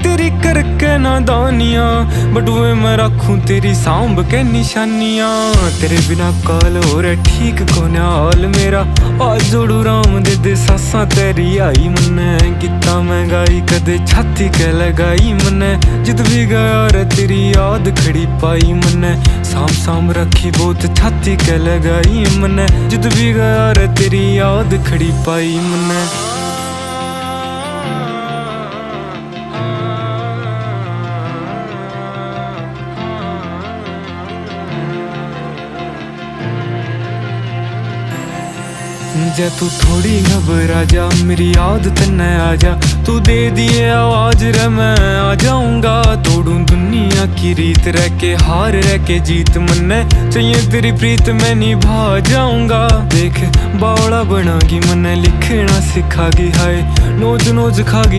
तेरी करके नादानियां, बटुए मैं रखूं तेरी सांभ के निशानियां। तेरे बिना काल हो रहा ठीक कोने हाल मेरा, आज जोड़ू राम दे सासा तेरी आई मन्ने। कितना महंगाई कदे छाती के लगाई मन्ने, जित भी गया रे तेरी याद खड़ी पाई मन्ने। साम साम रखी बहुत छाती के लगाई मन्ने, जित भी गया रे तेरी याद खड़ी पाई मन्ने। जा तू थोड़ी घबरा जा, मेरी याद तन्ने आ जा। तू दे दिए आवाज रे मैं आ जाऊंगा, तोड़ू दुनिया की रीत रह के हार रह के जीत मन्ने। चाहिए तेरी प्रीत मैं निभा जाऊंगा। देख बावड़ा बनागी मन्ने, लिखना सिखागी हाय नोच नोच खागी